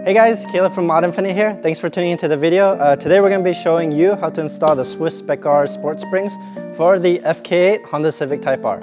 Hey guys, Caleb from ModInfinite here. Thanks for tuning into the video. Today we're going to be showing you how to install the Swift Spec R sport springs for the FK8 Honda Civic Type R.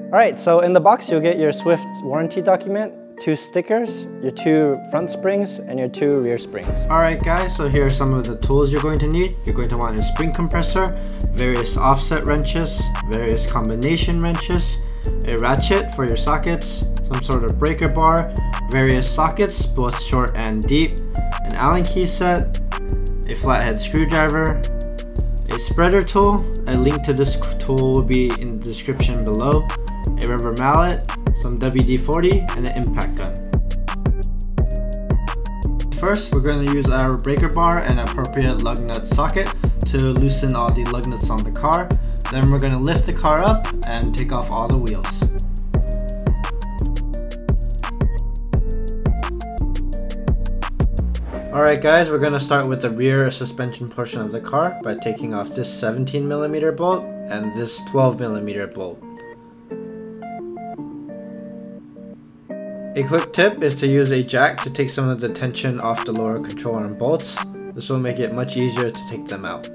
Alright, so in the box you'll get your Swift warranty document, 2 stickers, your 2 front springs, and your 2 rear springs. Alright guys, so here are some of the tools you're going to need. You're going to want your spring compressor, various offset wrenches, various combination wrenches, a ratchet for your sockets, some sort of breaker bar, various sockets, both short and deep, an Allen key set, a flathead screwdriver, a spreader tool. A link to this tool will be in the description below, a rubber mallet, some WD-40, and an impact gun. First, we're going to use our breaker bar and appropriate lug nut socket to loosen all the lug nuts on the car. Then we're going to lift the car up and take off all the wheels. Alright guys, we're going to start with the rear suspension portion of the car by taking off this 17mm bolt and this 12mm bolt. A quick tip is to use a jack to take some of the tension off the lower control arm bolts. This will make it much easier to take them out.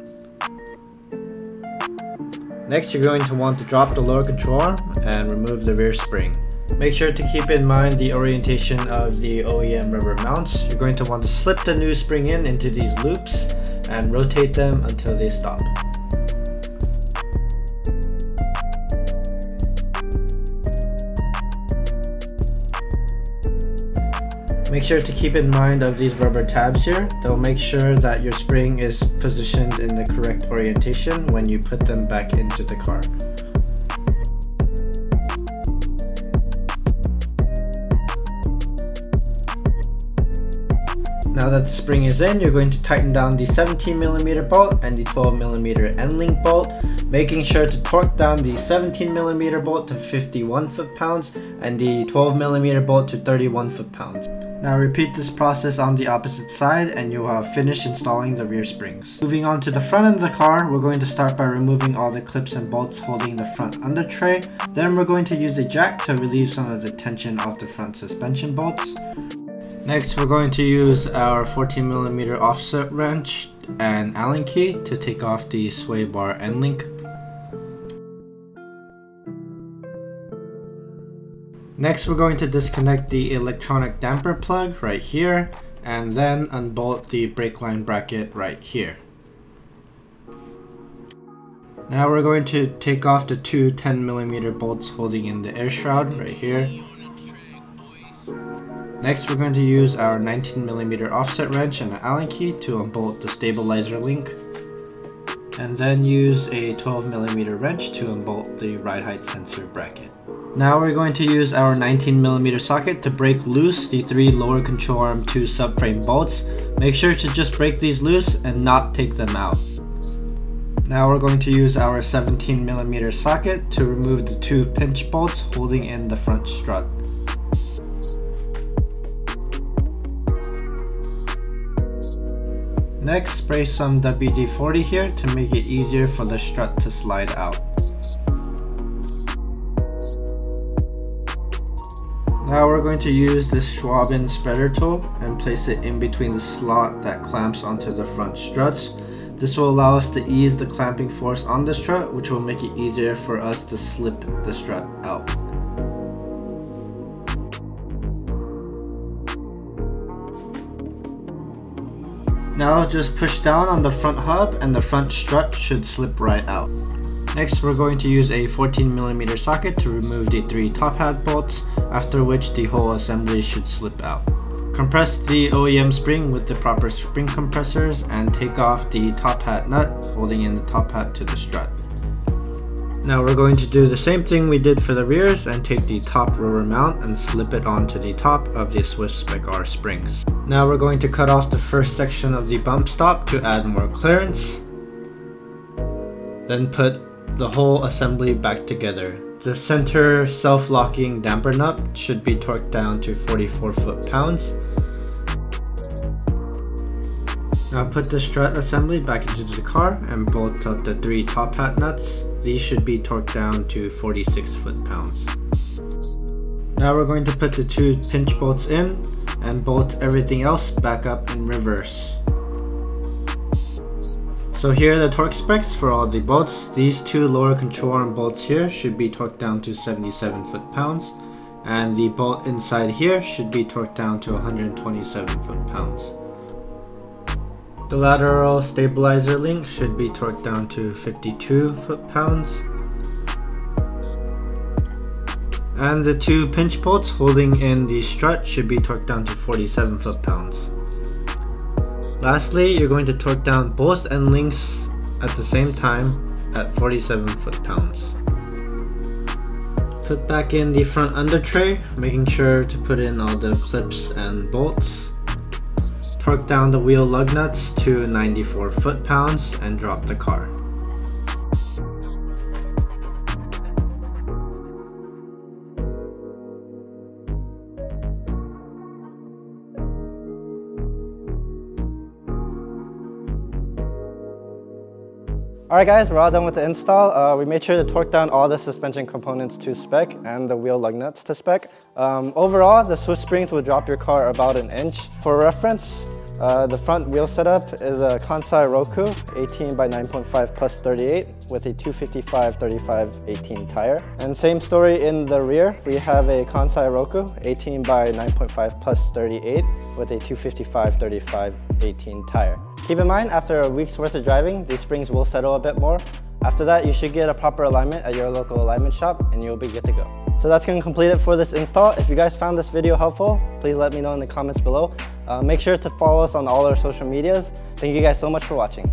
Next, you're going to want to drop the lower control arm and remove the rear spring. Make sure to keep in mind the orientation of the OEM rubber mounts. You're going to want to slip the new spring into these loops and rotate them until they stop. Make sure to keep in mind of these rubber tabs here. They'll make sure that your spring is positioned in the correct orientation when you put them back into the car. Now that the spring is in, you're going to tighten down the 17mm bolt and the 12mm end link bolt, making sure to torque down the 17mm bolt to 51 foot-pounds and the 12mm bolt to 31 foot-pounds. Now repeat this process on the opposite side and you'll have finished installing the rear springs. Moving on to the front of the car, we're going to start by removing all the clips and bolts holding the front under tray. Then we're going to use a jack to relieve some of the tension off the front suspension bolts. Next, we're going to use our 14mm offset wrench and Allen key to take off the sway bar end link. Next, we're going to disconnect the electronic damper plug right here and then unbolt the brake line bracket right here. Now we're going to take off the 2 10mm bolts holding in the air shroud right here. Next, we're going to use our 19mm offset wrench and an Allen key to unbolt the stabilizer link, and then use a 12mm wrench to unbolt the ride height sensor bracket. Now we're going to use our 19mm socket to break loose the 3 lower control arm 2 subframe bolts. Make sure to just break these loose and not take them out. Now we're going to use our 17mm socket to remove the 2 pinch bolts holding in the front strut. Next, spray some WD-40 here to make it easier for the strut to slide out. Now we're going to use this Schwaben spreader tool and place it in between the slot that clamps onto the front struts. This will allow us to ease the clamping force on the strut, which will make it easier for us to slip the strut out. Now just push down on the front hub and the front strut should slip right out. Next, we're going to use a 14mm socket to remove the 3 top hat bolts, after which the whole assembly should slip out. Compress the OEM spring with the proper spring compressors and take off the top hat nut holding in the top hat to the strut. Now we're going to do the same thing we did for the rears and take the top rubber mount and slip it onto the top of the Swift Spec R springs. Now we're going to cut off the first section of the bump stop to add more clearance. Then put the whole assembly back together. The center self-locking damper nut should be torqued down to 44 foot-pounds. Now put the strut assembly back into the car and bolt up the 3 top hat nuts. These should be torqued down to 46 foot-pounds. Now we're going to put the 2 pinch bolts in and bolt everything else back up in reverse. So here are the torque specs for all the bolts. These two lower control arm bolts here should be torqued down to 77 foot-pounds, and the bolt inside here should be torqued down to 127 foot-pounds. The lateral stabilizer link should be torqued down to 52 foot-pounds. And the two pinch bolts holding in the strut should be torqued down to 47 foot-pounds. Lastly, you're going to torque down both end links at the same time at 47 foot-pounds. Put back in the front under tray, making sure to put in all the clips and bolts. Torque down the wheel lug nuts to 94 foot-pounds and drop the car. Alright guys, we're all done with the install. We made sure to torque down all the suspension components to spec and the wheel lug nuts to spec. Overall, the Swiss springs will drop your car about an inch. For reference, the front wheel setup is a Kansai Roku 18 by 9.5 plus 38 with a 255/35/18 tire. And same story in the rear, we have a Kansai Roku 18 by 9.5 plus 38 with a 255/35/18 tire. Keep in mind, after a week's worth of driving, these springs will settle a bit more. After that, you should get a proper alignment at your local alignment shop and you'll be good to go. So that's going to complete it for this install. If you guys found this video helpful, please let me know in the comments below. Make sure to follow us on all our social medias. Thank you guys so much for watching.